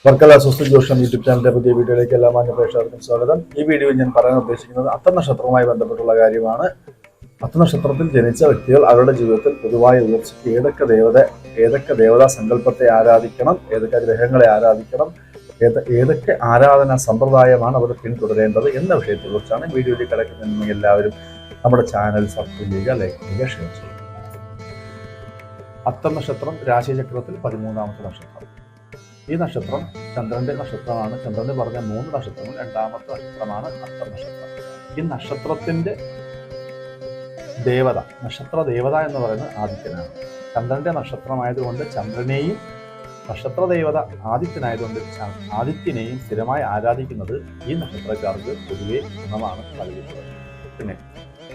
വർക്കല സുസ്ഥിര ജോഷം യൂട്യൂബ് ചാനലിന്റെ പുതിയ വീഡിയോയിലേക്ക് എല്ലാ മാന്യ പ്രേക്ഷകർക്കും സ്വാഗതം. ഈ വീഡിയോയിൽ ഞാൻ പറയാൻ ഉദ്ദേശിക്കുന്നത് അത്തനക്ഷത്രവുമായി ബന്ധപ്പെട്ടുള്ള കാര്യമാണ്. അത്തനക്ഷത്രത്തിൽ ജനിച്ച വ്യക്തികൾ അവരുടെ ജീവിതത്തിൽ പൊതുവായ ഉയർച്ചയ്ക്ക് ഏതൊക്കെ ദേവതാ സങ്കല്പത്തെ ആരാധിക്കണം, ഏതൊക്കെ ഗ്രഹങ്ങളെ ആരാധിക്കണം, ഏതൊക്കെ ആരാധനാ സമ്പ്രദായമാണ് അവർ പിന്തുടരേണ്ടത് എന്ന വിഷയത്തെക്കുറിച്ചാണ് വീഡിയോയിൽ കിടക്കുന്നതെന്ന് എല്ലാവരും നമ്മുടെ ചാനൽ സബ്സ്ക്രൈബ് ചെയ്യുക, ലൈക്ക് ചെയ്യുക, ഷെയർ ചെയ്യുക. അത്തനക്ഷത്രം രാശിചക്രത്തിൽ 13ാമത്തെ നക്ഷത്രം. ഈ നക്ഷത്രം ചന്ദ്രന്റെ നക്ഷത്രമാണ്. ചന്ദ്രന് പറഞ്ഞ 3 നക്ഷത്രങ്ങൾ രണ്ടാമത്തെ നക്ഷത്രമാണ് അത്തനക്ഷത്രം. ഈ നക്ഷത്രത്തിന്റെ ദേവത, നക്ഷത്ര ദേവത എന്ന് പറയുന്നത് ആദിത്യനാണ്. ചന്ദ്രന്റെ നക്ഷത്രമായതുകൊണ്ട് ചന്ദ്രനെയും, നക്ഷത്ര ദേവത ആദിത്യനായതുകൊണ്ട് ആദിത്യനെയും സ്ഥിരമായി ആരാധിക്കുന്നത് ഈ നക്ഷത്രക്കാർക്ക് പൊതുവെ ഗുണമാണ് നൽകുന്നത്. പിന്നെ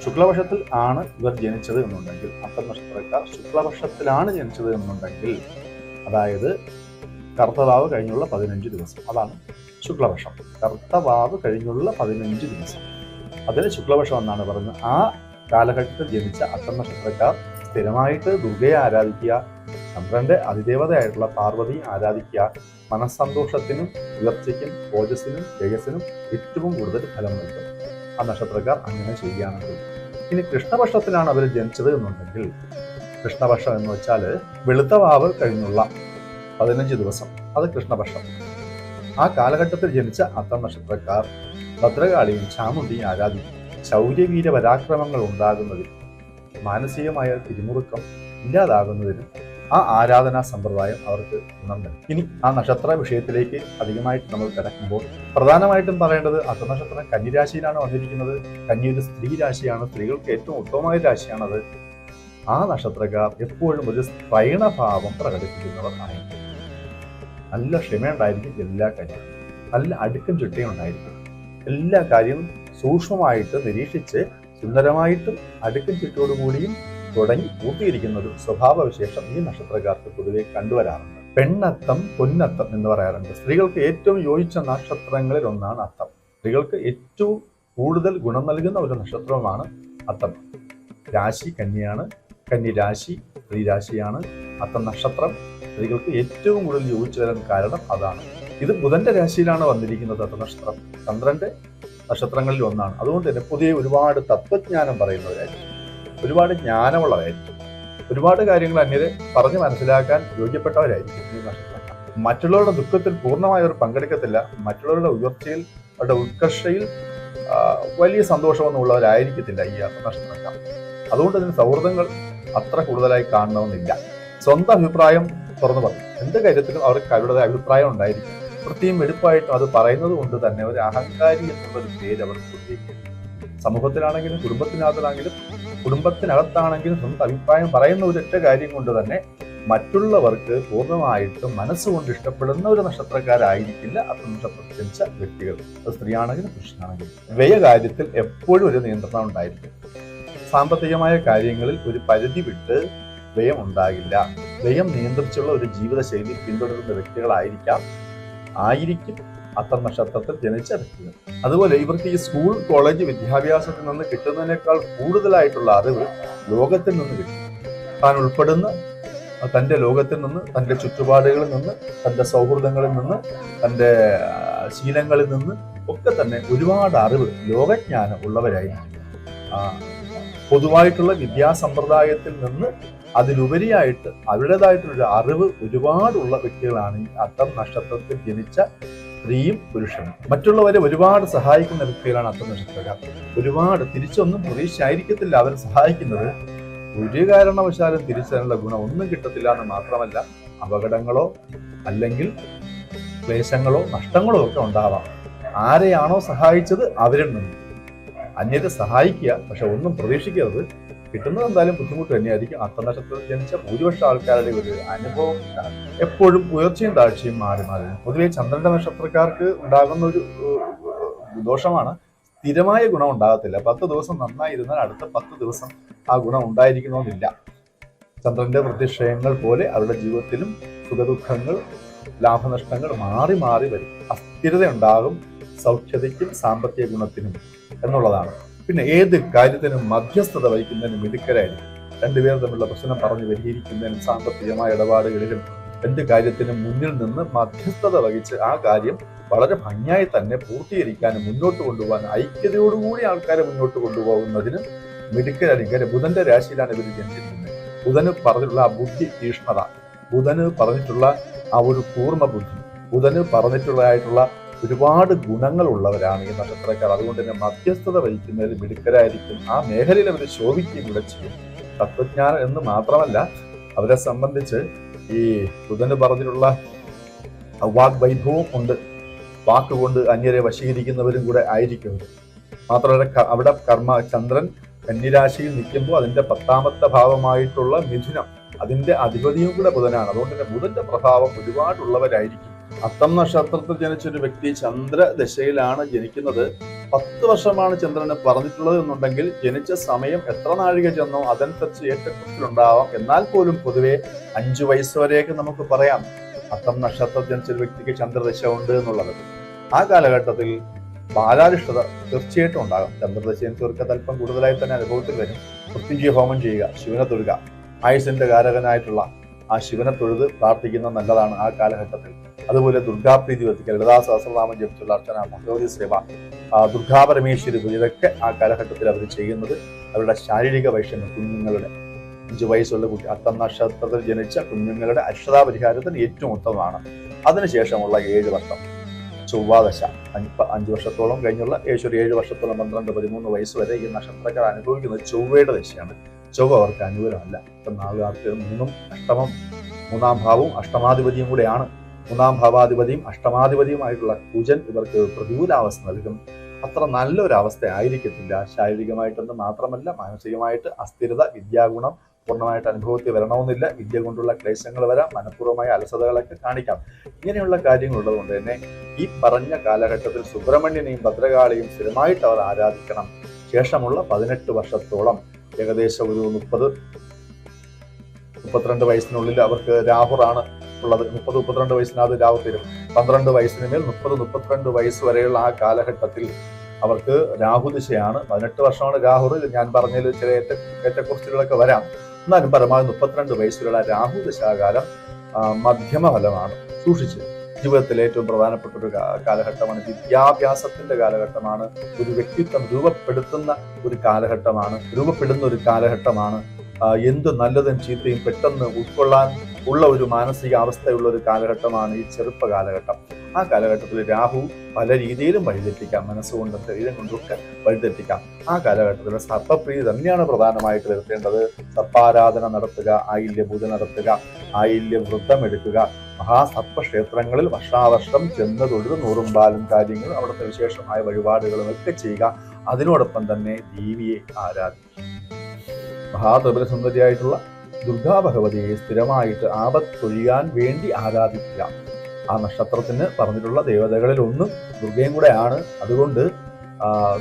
ശുക്ലപക്ഷത്തിൽ ആണ് ഇവർ ജനിച്ചത് എന്നുണ്ടെങ്കിൽ, അത്തനക്ഷത്രക്കാർ ശുക്ലപക്ഷത്തിലാണ് ജനിച്ചത് എന്നുണ്ടെങ്കിൽ, അതായത് കറുത്തവാവ് കഴിഞ്ഞുള്ള 15 ദിവസം, അതാണ് ശുക്ലപക്ഷം. കറുത്തവാവ് കഴിഞ്ഞുള്ള 15 ദിവസം, അതിന് ശുക്ലപക്ഷം എന്നാണ് പറയുന്നത്. ആ കാലഘട്ടത്തിൽ ജനിച്ച അത്തനക്ഷത്രക്കാർ സ്ഥിരമായിട്ട് ദുർഗയെ ആരാധിക്കുക, ചന്ദ്രന്റെ അതിദേവതയായിട്ടുള്ള പാർവതിയെ ആരാധിക്കുക. മനസ്സന്തോഷത്തിനും ഉയർച്ചയ്ക്കും ഓജസ്സിനും തേജസ്സിനും ഏറ്റവും കൂടുതൽ ഫലം നൽകും. ആ നക്ഷത്രക്കാർ അങ്ങനെ ചെയ്യുകയാണെങ്കിൽ. ഇനി കൃഷ്ണപക്ഷത്തിലാണ് അവർ ജനിച്ചത് എന്നുണ്ടെങ്കിൽ, കൃഷ്ണപക്ഷം എന്ന് വെച്ചാൽ വെളുത്തവാവ് കഴിഞ്ഞുള്ള 15 ദിവസം, അത് കൃഷ്ണപക്ഷം. ആ കാലഘട്ടത്തിൽ ജനിച്ച അത്തനക്ഷത്രക്കാർ ഭദ്രകാളിയും ചാമുണ്ടിയും ആരാധിക്കും. ശൗര്യവീര പരാക്രമങ്ങൾ ഉണ്ടാകുന്നതിനും മാനസികമായ പിരിമുറുക്കം ഇല്ലാതാകുന്നതിനും ആ ആരാധനാ സമ്പ്രദായം അവർക്ക് ഗുണം നൽകും. ഇനി ആ നക്ഷത്ര വിഷയത്തിലേക്ക് അധികമായിട്ട് നമ്മൾ കിടക്കുമ്പോൾ പ്രധാനമായിട്ടും പറയേണ്ടത്, അത്തനക്ഷത്രം കന്നിരാശിയിലാണ് വന്നിരിക്കുന്നത്. കന്നി ഒരു സ്ത്രീ രാശിയാണ്, സ്ത്രീകൾക്ക് ഏറ്റവും ഉത്തമമായ രാശിയാണത്. ആ നക്ഷത്രക്കാർ എപ്പോഴും ഒരു സ്ത്രൈണഭാവം പ്രകടിപ്പിക്കുന്നവർ ആയിരിക്കും. നല്ല ക്ഷമയുണ്ടായിരിക്കും എല്ലാ കാര്യവും, നല്ല അടുക്കും ചിട്ടയും ഉണ്ടായിരിക്കും. എല്ലാ കാര്യവും സൂക്ഷ്മമായിട്ട് നിരീക്ഷിച്ച് സുന്ദരമായിട്ടും അടുക്കും ചിട്ടയോടുകൂടിയും തുടങ്ങി പൂർത്തീകരിക്കുന്ന ഒരു സ്വഭാവവിശേഷം ഈ നക്ഷത്രക്കാർക്ക് പൊതുവെ കണ്ടുവരാറുണ്ട്. പെണ്ണത്തം, പൊന്നത്തം എന്ന് പറയാറുണ്ട്. സ്ത്രീകൾക്ക് ഏറ്റവും യോജിച്ച നക്ഷത്രങ്ങളിൽ ഒന്നാണ് അത്തം. സ്ത്രീകൾക്ക് ഏറ്റവും കൂടുതൽ ഗുണം നൽകുന്ന ഒരു നക്ഷത്രമാണ് അത്തം. രാശി കന്നിയാണ്, കന്നി രാശി സ്ത്രീ രാശിയാണ്. അത്തം നക്ഷത്രം സ്ത്രീകൾക്ക് ഏറ്റവും കൂടുതൽ യോജിച്ചു വരാൻ കാരണം അതാണ്. ഇത് ബുധന്റെ രാശിയിലാണ് വന്നിരിക്കുന്നത്. അത്തം നക്ഷത്രം ചന്ദ്രന്റെ നക്ഷത്രങ്ങളിൽ ഒന്നാണ്. അതുകൊണ്ട് തന്നെ പൊതുവെ ഒരുപാട് തത്വജ്ഞാനം പറയുന്നവരായിരിക്കും, ഒരുപാട് ജ്ഞാനമുള്ളവരായിരിക്കും, ഒരുപാട് കാര്യങ്ങൾ അന്യരെ പറഞ്ഞ് മനസ്സിലാക്കാൻ യോഗ്യപ്പെട്ടവരായിരിക്കും ഈ നക്ഷത്രക്കാർ. മറ്റുള്ളവരുടെ ദുഃഖത്തിൽ പൂർണ്ണമായി അവർ പങ്കെടുക്കത്തില്ല. മറ്റുള്ളവരുടെ ഉയർച്ചയിൽ, അവരുടെ ഉത്കർഷയിൽ വലിയ സന്തോഷമൊന്നും ഉള്ളവരായിരിക്കത്തില്ല ഈ നക്ഷത്രക്കാർ. അതുകൊണ്ട് തന്നെ സൗഹൃദങ്ങൾ അത്ര കൂടുതലായി കാണണമെന്നില്ല. സ്വന്തം അഭിപ്രായം തുറന്നു പറയും. എന്ത് കാര്യത്തിലും അവർക്ക് അവരുടേതായ അഭിപ്രായം ഉണ്ടായിരിക്കും. വൃത്തിയും വെടുപ്പായിട്ടും അത് പറയുന്നത് കൊണ്ട് തന്നെ ഒരു അഹങ്കാരി എന്നുള്ളൊരു പേര് അവർക്ക് കൊടുത്തിരിക്കും. സമൂഹത്തിലാണെങ്കിലും കുടുംബത്തിനകത്താണെങ്കിലും സ്വന്തം അഭിപ്രായം പറയുന്ന ഒരൊറ്റ കാര്യം കൊണ്ട് തന്നെ മറ്റുള്ളവർക്ക് പൂർണ്ണമായിട്ടും മനസ്സുകൊണ്ട് ഇഷ്ടപ്പെടുന്ന ഒരു നക്ഷത്രക്കാരായിരിക്കില്ല അത്തനക്ഷത്രത്തിൽ ജനിച്ച വ്യക്തികൾ. അത് സ്ത്രീയാണെങ്കിലും പുരുഷനാണെങ്കിലും. വ്യയകാര്യത്തിൽ എപ്പോഴും ഒരു നിയന്ത്രണം ഉണ്ടായിരിക്കും. സാമ്പത്തികമായ കാര്യങ്ങളിൽ ഒരു പരിധി വിട്ട് വ്യയം ഉണ്ടാകില്ല. വ്യയം നിയന്ത്രിച്ചുള്ള ഒരു ജീവിതശൈലി പിന്തുടരുന്ന വ്യക്തികളായിരിക്കും അത്തം നക്ഷത്രത്തിൽ ജനിച്ച വ്യക്തികൾ. അതുപോലെ ഇവർക്ക് ഈ സ്കൂൾ കോളേജ് വിദ്യാഭ്യാസത്തിൽ നിന്ന് കിട്ടുന്നതിനേക്കാൾ കൂടുതലായിട്ടുള്ള അറിവ് ലോകത്തിൽ നിന്ന് കിട്ടും. താൻ ഉൾപ്പെടുന്ന തൻ്റെ ലോകത്തിൽ നിന്ന്, തൻ്റെ ചുറ്റുപാടുകളിൽ നിന്ന്, തൻ്റെ സൗഹൃദങ്ങളിൽ നിന്ന്, തൻ്റെ ശീലങ്ങളിൽ നിന്ന് ഒക്കെ തന്നെ ഒരുപാട് അറിവ്, ലോകജ്ഞാനം ഉള്ളവരായിരിക്കും. പൊതുവായിട്ടുള്ള വിദ്യാസമ്പ്രദായത്തിൽ നിന്ന് അതിലുപരിയായിട്ട് അവരുടേതായിട്ടുള്ള അറിവ് ഒരുപാടുള്ള വ്യക്തികളാണ് ഈ അത്തം നക്ഷത്രത്തിൽ ജനിച്ച സ്ത്രീയും പുരുഷനും. മറ്റുള്ളവരെ ഒരുപാട് സഹായിക്കുന്ന വ്യക്തികളാണ് അത്തം നക്ഷത്രക്കാർ. ഒരുപാട് തിരിച്ചൊന്നും പ്രതീക്ഷയായിരിക്കത്തില്ല അവർ സഹായിക്കുന്നത്. ഒരു കാരണവശാലും തിരിച്ചതിനുള്ള ഗുണം ഒന്നും കിട്ടത്തില്ല എന്ന് മാത്രമല്ല, അപകടങ്ങളോ അല്ലെങ്കിൽ ക്ലേശങ്ങളോ നഷ്ടങ്ങളോ ഒക്കെ ഉണ്ടാവാം. ആരെയാണോ സഹായിച്ചത് അവരിൽ നിന്ന് അന്യരെ സഹായിക്കുക, പക്ഷെ ഒന്നും പ്രതീക്ഷിക്കരുത്. കിട്ടുന്നത് എന്തായാലും ബുദ്ധിമുട്ട് തന്നെയായിരിക്കും. അത്തനക്ഷത്രത്തിൽ ജനിച്ച ഭൂരിപക്ഷം ആൾക്കാരുടെ ഒരു അനുഭവം എപ്പോഴും ഉയർച്ചയും താഴ്ചയും മാറി മാറി. പൊതുവെ ചന്ദ്രന്റെ നക്ഷത്രക്കാർക്ക് ഉണ്ടാകുന്ന ഒരു ദോഷമാണ് സ്ഥിരമായ ഗുണം ഉണ്ടാകത്തില്ല. 10 ദിവസം നന്നായിരുന്നാൽ അടുത്ത 10 ദിവസം ആ ഗുണം ഉണ്ടായിരിക്കണമെന്നില്ല. ചന്ദ്രന്റെ പ്രതിക്ഷയങ്ങൾ പോലെ അവരുടെ ജീവിതത്തിലും സുഖദുഃഖങ്ങൾ, ലാഭനഷ്ടങ്ങൾ മാറി മാറി വരും. അസ്ഥിരത ഉണ്ടാകും സൗഖ്യതയ്ക്കും സാമ്പത്തിക ഗുണത്തിനും എന്നുള്ളതാണ്. പിന്നെ ഏത് കാര്യത്തിനും മധ്യസ്ഥത വഹിക്കുന്നതിനും മിടുക്കരായിരിക്കും. രണ്ടുപേർ തമ്മിലുള്ള പ്രശ്നം പറഞ്ഞു പരിഹരിക്കുന്നതിനും സാമ്പത്തികമായ ഇടപാടുകളിലും എന്ത് കാര്യത്തിനും മുന്നിൽ നിന്ന് മധ്യസ്ഥത വഹിച്ച് ആ കാര്യം വളരെ ഭംഗിയായി തന്നെ പൂർത്തീകരിക്കാനും മുന്നോട്ട് കൊണ്ടുപോകാനും ഐക്യതയോടുകൂടി ആൾക്കാരെ മുന്നോട്ട് കൊണ്ടുപോകുന്നതിന് മിടുക്കരായിരിക്കും. ബുധന്റെ രാശിയിലാണ് ഇവർ ജനിച്ചിരിക്കുന്നത്. ബുധന് പറഞ്ഞിട്ടുള്ള ആ ബുദ്ധി തീഷ്ണത, ബുധന് പറഞ്ഞിട്ടുള്ള ആ ഒരു കൂർമ്മ ബുദ്ധി, ബുധന് പറഞ്ഞിട്ടുള്ളതായിട്ടുള്ള ഒരുപാട് ഗുണങ്ങളുള്ളവരാണ് ഈ നക്ഷത്രക്കാർ. അതുകൊണ്ട് തന്നെ മധ്യസ്ഥത വഹിക്കുന്നതിൽ മിടുക്കരായിരിക്കും. ആ മേഖലയിൽ അവർ ശോഭിക്കുകയും കൂടെ ചെയ്യും. തത്വജ്ഞാനം എന്ന് മാത്രമല്ല, അവരെ സംബന്ധിച്ച് ഈ ബുധന് പറഞ്ഞിട്ടുള്ള വാഗ്വൈഭവം ഉണ്ട്. വാക്കുകൊണ്ട് അന്യരെ വശീകരിക്കുന്നവരും കൂടെ ആയിരിക്കും. മാത്രമല്ല അവിടെ ചന്ദ്രൻ കന്നിരാശിയിൽ നിൽക്കുമ്പോൾ അതിന്റെ 10ാമത്തെ ഭാവമായിട്ടുള്ള മിഥുനം, അതിന്റെ അധിപതിയും കൂടെ ബുധനാണ്. അതുകൊണ്ട് തന്നെ ബുധന്റെ പ്രഭാവം ഒരുപാടുള്ളവരായിരിക്കും. അത്തം നക്ഷത്രത്തിൽ ജനിച്ചൊരു വ്യക്തി ചന്ദ്രദശയിലാണ് ജനിക്കുന്നത്. 10 വർഷമാണ് ചന്ദ്രന് പറഞ്ഞിട്ടുള്ളത് എന്നുണ്ടെങ്കിൽ ജനിച്ച സമയം എത്ര നാഴിക ചെന്നോ അതനുസരിച്ച് ഏറ്റക്കുറച്ചിലുണ്ടാവാം. എന്നാൽ പോലും പൊതുവെ 5 വയസ്സ് വരെയൊക്കെ നമുക്ക് പറയാം അത്തം നക്ഷത്രത്തിൽ ജനിച്ചൊരു വ്യക്തിക്ക് ചന്ദ്രദശ ഉണ്ട് എന്നുള്ളത്. ആ കാലഘട്ടത്തിൽ ബാലാരിഷ്ടത തീർച്ചയായിട്ടും ഉണ്ടാകും. ചന്ദ്രദശയൻക്ക് അല്പം കൂടുതലായി തന്നെ അനുഭവത്തിൽ വരും. മൃത്യുഞ്ജയ ഹോമം ചെയ്യുക, ശിവനെ തൊഴുക, ആയുസിന്റെ കാരകനായിട്ടുള്ള ആ ശിവനെ തൊഴുത് പ്രാർത്ഥിക്കുന്നത് നല്ലതാണ് ആ കാലഘട്ടത്തിൽ. അതുപോലെ ദുർഗാപ്രീതി വർദ്ധിക്കുക, ലളിതാ സഹസ്രനാമം ജപിച്ചുള്ള അർച്ചന, ഭഗവതി സേവ, ദുർഗാപരമേശ്വരി പൂജ, ഇതൊക്കെ ആ കാലഘട്ടത്തിൽ അവർ ചെയ്യുന്നത് അവരുടെ ശാരീരിക വൈഷമ്യം, കുഞ്ഞുങ്ങളുടെ 5 വയസ്സുള്ള കുട്ടി അത്തം നക്ഷത്രത്തിൽ ജനിച്ച കുഞ്ഞുങ്ങളുടെ അശ്രതാ പരിഹാരത്തിന് ഏറ്റവും ഉത്തമമാണ്. അതിനുശേഷമുള്ള 7 വർഷം ചൊവ്വാദശ, 5 വർഷത്തോളം കഴിഞ്ഞുള്ള 7 വർഷത്തോളം 12, 13 വയസ്സ് വരെ ഈ നക്ഷത്രക്കാർ അനുഭവിക്കുന്നത് ചൊവ്വയുടെ ദശയാണ്. ചൊവ്വ അവർക്ക് അനുകൂലമല്ല. ഇപ്പം നാളുകാർക്ക് 3ാം ഭാവവും അഷ്ടമാധിപതിയും കൂടെയാണ്. 3ാം ഭാവാധിപതിയും അഷ്ടമാധിപതിയുമായിട്ടുള്ള കുജൻ ഇവർക്ക് പ്രതികൂലാവസ്ഥ നൽകും. അത്ര നല്ലൊരവസ്ഥ ആയിരിക്കത്തില്ല. ശാരീരികമായിട്ടെന്ന് മാത്രമല്ല, മാനസികമായിട്ട് അസ്ഥിരത, വിദ്യാഗുണം പൂർണ്ണമായിട്ട് അനുഭവത്തിൽ വരണമെന്നില്ല. വിദ്യ കൊണ്ടുള്ള ക്ലേശങ്ങൾ വരാം, മനഃപൂർവ്വമായ അലസതകളൊക്കെ കാണിക്കാം. ഇങ്ങനെയുള്ള കാര്യങ്ങളുള്ളത് കൊണ്ട് തന്നെ ഈ പറഞ്ഞ കാലഘട്ടത്തിൽ സുബ്രഹ്മണ്യനെയും ഭദ്രകാളിയും സ്ഥിരമായിട്ട് അവർ ആരാധിക്കണം. ശേഷമുള്ള 18 വർഷത്തോളം ഏകദേശം ഒരു 30-32 വയസ്സിനുള്ളിൽ അവർക്ക് രാഹുറാണ് ഉള്ളത്. 30-32 വയസ്സിനകത്ത് രാഹു തീരും. 12 വയസ്സിന് മേൽ 30-32 വയസ്സ് വരെയുള്ള ആ കാലഘട്ടത്തിൽ അവർക്ക് രാഹുദിശയാണ്. 18 വർഷമാണ് രാഹുർ. ഞാൻ പറഞ്ഞതിൽ ചില ഏറ്റക്കുറച്ചിലുകളൊക്കെ വരാം. എന്നാലും പരമാവധി 32 വയസ്സിലുള്ള രാഹുദശാകാലം മധ്യമ ഫലമാണ്. സൂക്ഷിച്ച് ജീവിതത്തിലെ ഏറ്റവും പ്രധാനപ്പെട്ട ഒരു കാലഘട്ടമാണ്. വിദ്യാഭ്യാസത്തിന്റെ കാലഘട്ടമാണ്. ഒരു വ്യക്തിത്വം രൂപപ്പെടുന്ന ഒരു കാലഘട്ടമാണ്. എന്ത് നല്ലതും ചീത്തയും പെട്ടെന്ന് ഉൾക്കൊള്ളാൻ ഉള്ള ഒരു മാനസികാവസ്ഥയുള്ള ഒരു കാലഘട്ടമാണ് ഈ ചെറുപ്പ കാലഘട്ടം. ആ കാലഘട്ടത്തിൽ രാഹു പല രീതിയിലും വഴിതെറ്റിക്കാം. മനസ്സുകൊണ്ടും ശരീരം കൊണ്ടൊക്കെ വഴിതെറ്റിക്കാം. ആ കാലഘട്ടത്തിൽ സർപ്പപ്രീതി തന്നെയാണ് പ്രധാനമായിട്ട് വരുത്തേണ്ടത്. സർപ്പാരാധന നടത്തുക, ആയില്യ പൂജ നടത്തുക, ആയില്യ വ്രതം എടുക്കുക, മഹാസർപ്പക്ഷേത്രങ്ങളിൽ വർഷാവർഷം ചെന്ന് തൊഴുത് 100 പാലും കാര്യങ്ങളും അവിടുത്തെ വിശേഷമായ വഴിപാടുകളും ഒക്കെ ചെയ്യുക. അതിനോടൊപ്പം തന്നെ ദേവിയെ ആരാധിക്കുക. മഹാത്രിപുരസുന്ദരിയായിട്ടുള്ള ദുർഗാ ഭഗവതിയെ സ്ഥിരമായിട്ട് ആപത്തൊഴിയാൻ വേണ്ടി ആരാധിക്കുക. ആ നക്ഷത്രത്തിന് പറഞ്ഞിട്ടുള്ള ദേവതകളിൽ ഒന്നും ദുർഗയും കൂടെയാണ്. അതുകൊണ്ട്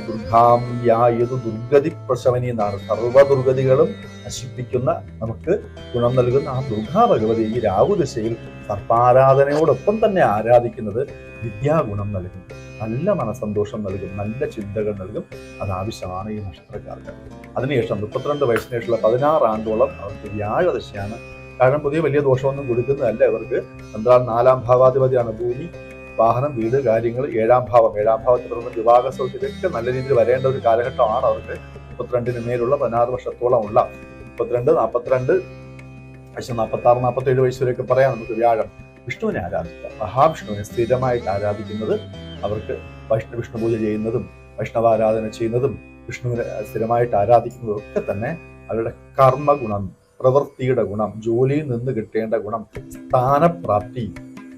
ദുർഗാം യായതു ദുർഗതി പ്രശമനി എന്നാണ്. സർവ്വദുർഗതികളും നശിപ്പിക്കുന്ന, നമുക്ക് ഗുണം നൽകുന്ന ആ ദുർഗാ ഭഗവതി ഈ രാഹുദശയിൽ സർപ്പാരാധനയോടൊപ്പം തന്നെ ആരാധിക്കുന്നത് വിദ്യാഗുണം നൽകും, നല്ല മനസ്സന്തോഷം നൽകും, നല്ല ചിന്തകൾ നൽകും. അതാവശ്യമാണ് ഈ നക്ഷത്രക്കാർക്ക്. അതിനുശേഷം 32 വയസ്സിന് ശേഷമുള്ള 16 ആണ്ടോളം അവർക്ക് വ്യാഴദശയാണ്. കാരണം പുതിയ വലിയ ദോഷമൊന്നും കൊടുക്കുന്നതല്ല ഇവർക്ക്. എന്നാൽ 4ാം ഭാവാധിപതിയാണ്. ഭൂമി, വാഹനം, വീട്, കാര്യങ്ങൾ. 7ാം ഭാവത്തിൽ തുടർന്ന് വിവാഹ സൗകര്യമൊക്കെ നല്ല രീതിയിൽ വരേണ്ട ഒരു കാലഘട്ടമാണ് അവർക്ക്. 32 മേലുള്ള 16 വർഷത്തോളം ഉള്ള 32, 42, 46, 47 വയസ്സ് വരെയൊക്കെ പറയാം നമുക്ക് വ്യാഴം. വിഷ്ണുവിനെ ആരാധിക്കുക. മഹാവിഷ്ണുവിനെ സ്ഥിരമായിട്ട് ആരാധിക്കുന്നത് അവർക്ക് വിഷ്ണു പൂജ ചെയ്യുന്നതും വൈഷ്ണവാരാധന ചെയ്യുന്നതും വിഷ്ണുവിനെ സ്ഥിരമായിട്ട് ആരാധിക്കുന്നതും ഒക്കെ തന്നെ അവരുടെ കർമ്മഗുണം, പ്രവൃത്തിയുടെ ഗുണം, ജോലിയിൽ നിന്ന് കിട്ടേണ്ട ഗുണം, സ്ഥാനപ്രാപ്തി,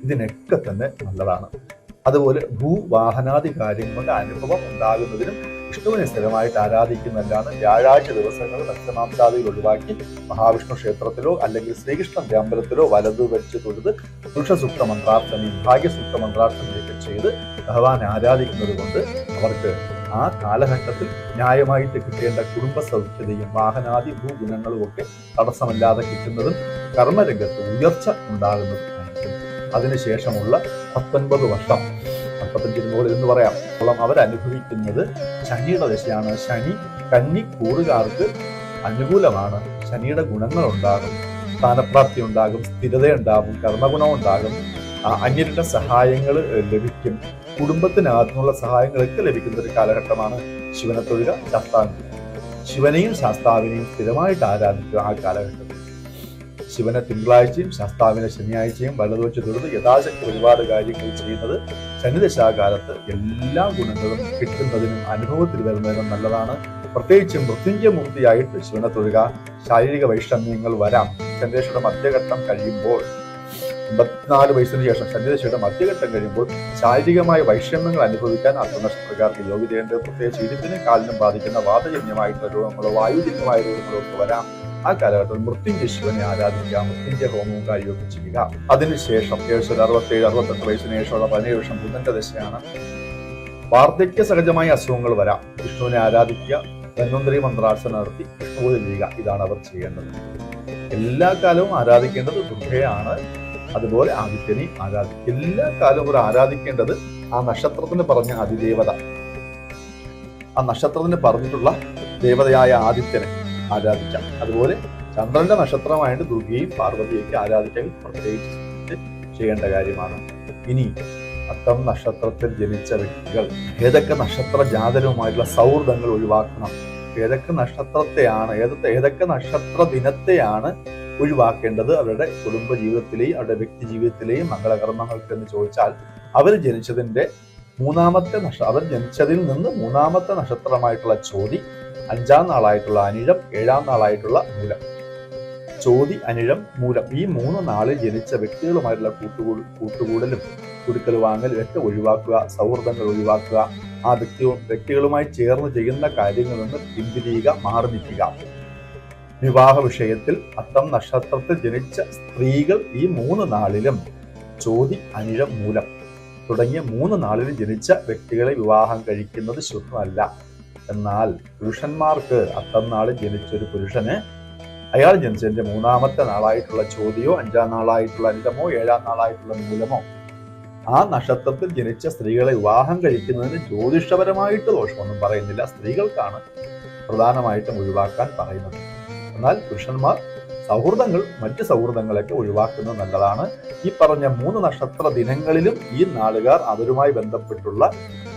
ഇതിനൊക്കെ തന്നെ നല്ലതാണ്. അതുപോലെ ഭൂവാഹനാദി കാര്യങ്ങളുടെ അനുഭവം ഉണ്ടാകുന്നതിനും വിഷ്ണുവിനെ സ്ഥിരമായിട്ട് ആരാധിക്കുന്നതല്ലാണ്. വ്യാഴാഴ്ച ദിവസങ്ങൾ ഭക്തമാംസാദികൾ ഒഴിവാക്കി മഹാവിഷ്ണു ക്ഷേത്രത്തിലോ അല്ലെങ്കിൽ ശ്രീകൃഷ്ണന്റെ അമ്പലത്തിലോ വലതു വെച്ച് തൊഴുത് പുരുഷസൂക്ത മന്ത്രാർത്ഥനയും ഭാഗ്യസൂക്ത മന്ത്രാർത്ഥനയൊക്കെ ചെയ്ത് ഭഗവാനെ ആരാധിക്കുന്നത് കൊണ്ട് അവർക്ക് ആ കാലഘട്ടത്തിൽ ന്യായമായിട്ട് കിട്ടേണ്ട കുടുംബ സൗഖ്യതയും വാഹനാദി ഭൂഗുണങ്ങളും ഒക്കെ തടസ്സമില്ലാതെ കിട്ടുന്നതും കർമ്മരംഗത്ത് ഉയർച്ച ഉണ്ടാകുന്നതും ആയിരിക്കും. അതിനുശേഷമുള്ള 19 വർഷം, 45 മുകളിൽ എന്ന് പറയാം, അവരനുഭവിക്കുന്നത് ശനിയുടെ ദശയാണ്. ശനി കന്നി കൂറുകാർക്ക് അനുകൂലമാണ്. ശനിയുടെ ഗുണങ്ങൾ ഉണ്ടാകും. സ്ഥാനപ്രാപ്തി ഉണ്ടാകും, സ്ഥിരതയുണ്ടാകും, കർമ്മഗുണം ഉണ്ടാകും, അന്യരുടെ സഹായങ്ങൾ ലഭിക്കും, കുടുംബത്തിനകത്തുനിന്നുള്ള സഹായങ്ങളൊക്കെ ലഭിക്കുന്ന ഒരു കാലഘട്ടമാണ് ശിവനെ തൊഴുക, ശാസ്താവിനെ. ശിവനെയും ശാസ്താവിനെയും സ്ഥിരമായിട്ട് ആരാധിക്കുക ആ കാലഘട്ടത്തിൽ. ശിവനെ തിങ്കളാഴ്ചയും ശാസ്താവിനെ ശനിയാഴ്ചയും വലതുവച്ച് തൊഴുത് യഥാശക്തി ഒരുപാട് കാര്യങ്ങൾ ചെയ്യുന്നത് ശനിദശാകാലത്ത് എല്ലാ ഗുണങ്ങളും കിട്ടുന്നതിനും അനുഭവത്തിൽ വരുന്നതിനും നല്ലതാണ്. പ്രത്യേകിച്ച് മൃത്യുഞ്ജയമൂർത്തിയായിട്ട് ശിവനെ തൊഴുക. ശാരീരിക വൈഷമ്യങ്ങൾ വരാം. ശനിദശയുടെ മധ്യഘട്ടം കഴിയുമ്പോൾ 54 വയസ്സിന് ശേഷം ശനിദശയുടെ മധ്യഘട്ടം കഴിയുമ്പോൾ ശാരീരികമായ വൈഷമ്യങ്ങൾ അനുഭവിക്കാൻ അർത്ഥനക്ഷത്രക്കാർക്ക് യോഗ്യതയുണ്ട്. പ്രത്യേകിച്ച് ഇടുപ്പിനും കാലിനും ബാധിക്കുന്ന വാതജന്യമായിട്ടുള്ള രോഗങ്ങളോ വായുജന്യമായ രോഗങ്ങളോ ഒക്കെ വരാം. ആ കാലഘട്ടത്തിൽ മൃത്യുഞ്ജയ ശിവനെ ആരാധിക്കുക, മൃത്യുഞ്ജയ ഹോമവും കാര്യമൊക്കെ ചെയ്യുക. അതിനുശേഷം 67-68 വയസ്സിന് ശേഷമുള്ള 17 വർഷം ബുധന്റെ ദശയാണ്. വാർദ്ധക്യ സഹജമായ അസുഖങ്ങൾ വരാം. വിഷ്ണുവിനെ ആരാധിക്കുക, ധന്വന്തരി മന്ത്രാർച്ചന നടത്തി വിഷ്ണുപൂജ ചെയ്യുക. ഇതാണ് അവർ ചെയ്യേണ്ടത്. എല്ലാ കാലവും ആരാധിക്കേണ്ടത് ദുർഗയാണ്. അതുപോലെ ആദിത്യനെ ആരാധിക്കുക. എല്ലാ കാലവും അവർ ആരാധിക്കേണ്ടത് ആ നക്ഷത്രത്തിന് പറഞ്ഞ അതിദേവത, ആ നക്ഷത്രത്തിന് പറഞ്ഞിട്ടുള്ള ദേവതയായ ആദിത്യനെ ആരാധിക്കാം. അതുപോലെ ചന്ദ്രന്റെ നക്ഷത്രമായിട്ട് ദുർഗയും പാർവതിയൊക്കെ ആരാധിക്കാൻ പ്രത്യേകിച്ച് ചെയ്യേണ്ട കാര്യമാണ്. ഇനി അത്തം നക്ഷത്രത്തിൽ ജനിച്ച വ്യക്തികൾ ഏതൊക്കെ നക്ഷത്ര ജാതകവുമായിട്ടുള്ള സൗഹൃദങ്ങൾ ഒഴിവാക്കണം, ഏതൊക്കെ നക്ഷത്രത്തെയാണ്, ഏതൊക്കെ നക്ഷത്ര ദിനത്തെയാണ് ഒഴിവാക്കേണ്ടത് അവരുടെ കുടുംബ ജീവിതത്തിലെയും അവരുടെ വ്യക്തി ജീവിതത്തിലെയും മംഗളകർമ്മങ്ങൾക്ക് എന്ന് ചോദിച്ചാൽ, അവർ ജനിച്ചതിൽ നിന്ന് മൂന്നാമത്തെ നക്ഷത്രമായിട്ടുള്ള ചോതി, 5-ാം നാളായിട്ടുള്ള അനിഴം, 7-ാം നാളായിട്ടുള്ള മൂലം. ചോതി, അനിഴം, മൂലം ഈ 3 നാളിൽ ജനിച്ച വ്യക്തികളുമായിട്ടുള്ള കൂട്ടുകൂടലും കുടുക്കൽ വാങ്ങലും ഒക്കെ ഒഴിവാക്കുക. സൗഹൃദങ്ങൾ ഒഴിവാക്കുക. ആ വ്യക്തികളുമായി ചേർന്ന് ചെയ്യുന്ന കാര്യങ്ങളിൽ നിന്ന് പിന്തിരിയുക, മാറി നിൽക്കുക. വിവാഹ വിഷയത്തിൽ അത്തം നക്ഷത്രത്തിൽ ജനിച്ച സ്ത്രീകൾ ഈ 3 നാളിലും ചോതി, അനിഴം, മൂലം തുടങ്ങിയ 3 നാളിലും ജനിച്ച വ്യക്തികളെ വിവാഹം കഴിക്കുന്നത് ശുഭമല്ല. എന്നാൽ പുരുഷന്മാർക്ക് അത്തം നാളിൽ ജനിച്ച ഒരു പുരുഷന് അയാൾ ജനിച്ചതിന്റെ 3-ാമത്തെ നാളായിട്ടുള്ള ചോതിയോ, 5-ാം നാളായിട്ടുള്ള അനിഴമോ, 7-ാം നാളായിട്ടുള്ള മൂലമോ ആ നക്ഷത്രത്തിൽ ജനിച്ച സ്ത്രീകളെ വിവാഹം കഴിക്കുന്നതിന് ജ്യോതിഷപരമായിട്ട് ദോഷമൊന്നും പറയുന്നില്ല. സ്ത്രീകൾക്കാണ് പ്രധാനമായിട്ടും ഒഴിവാക്കാൻ പറയുന്നത്. എന്നാൽ പുരുഷന്മാർ മറ്റ് സൗഹൃദങ്ങളൊക്കെ ഒഴിവാക്കുന്നത് നല്ലതാണ്. ഈ പറഞ്ഞ 3 നക്ഷത്ര ദിനങ്ങളിലും ഈ നാളുകാർ അവരുമായി ബന്ധപ്പെട്ടുള്ള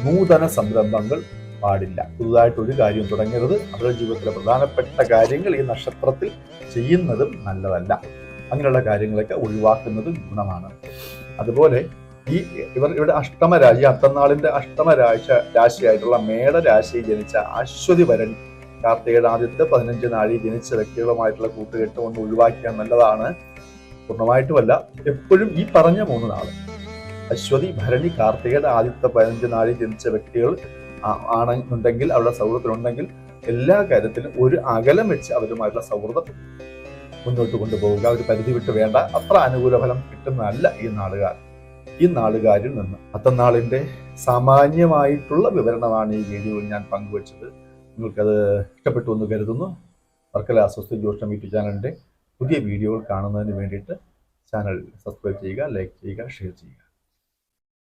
നൂതന സംരംഭങ്ങൾ പാടില്ല. പുതുതായിട്ട് ഒരു കാര്യം തുടങ്ങരുത്. അവരുടെ ജീവിതത്തിലെ പ്രധാനപ്പെട്ട കാര്യങ്ങൾ ഈ നക്ഷത്രത്തിൽ ചെയ്യുന്നതും നല്ലതല്ല. അങ്ങനെയുള്ള കാര്യങ്ങളൊക്കെ ഒഴിവാക്കുന്നത് ഗുണമാണ്. അതുപോലെ ഇവിടെ അഷ്ടമരാശി, അത്തനാളിന്റെ അഷ്ടമരാശിയായിട്ടുള്ള മേടരാശിയിൽ ജനിച്ച അശ്വതി ഭരണി കാർത്തികയുടെ ആദ്യത്തെ 15 നാഴിൽ ജനിച്ച വ്യക്തികളുമായിട്ടുള്ള കൂട്ടുകെട്ട് ഒന്ന് ഒഴിവാക്കിയാൽ നല്ലതാണ്. പൂർണ്ണമായിട്ടുമല്ല, എപ്പോഴും ഈ പറഞ്ഞ 3 നാള് അശ്വതി, ഭരണി, കാർത്തികയുടെ ആദ്യത്തെ 15 നാഴിൽ ജനിച്ച വ്യക്തികൾ ആണെന്നുണ്ടെങ്കിൽ, അവരുടെ സൗഹൃദത്തിലുണ്ടെങ്കിൽ എല്ലാ കാര്യത്തിലും ഒരു അകലം വെച്ച് അവരുമായിട്ടുള്ള സൗഹൃദം മുന്നോട്ട് കൊണ്ടുപോവുക. ഒരു പരിധി വിട്ട് വേണ്ട. അത്ര അനുകൂല ഫലം കിട്ടുന്നതല്ല ഈ നാളുകാരിൽ നിന്ന്. അത്തനാളിന്റെ സാമാന്യമായിട്ടുള്ള വിവരണമാണ് ഈ വീഡിയോയിൽ ഞാൻ പങ്കുവച്ചത്. നിങ്ങൾക്കത് ഇഷ്ടപ്പെട്ടു എന്ന് കരുതുന്നു. വർക്കല സ്വസ്തി ജ്യോതിഷം യൂട്യൂബ് ചാനലിന്റെ പുതിയ വീഡിയോകൾ കാണുന്നതിന് വേണ്ടിയിട്ട് ചാനൽ സബ്സ്ക്രൈബ് ചെയ്യുക, ലൈക്ക് ചെയ്യുക, ഷെയർ ചെയ്യുക.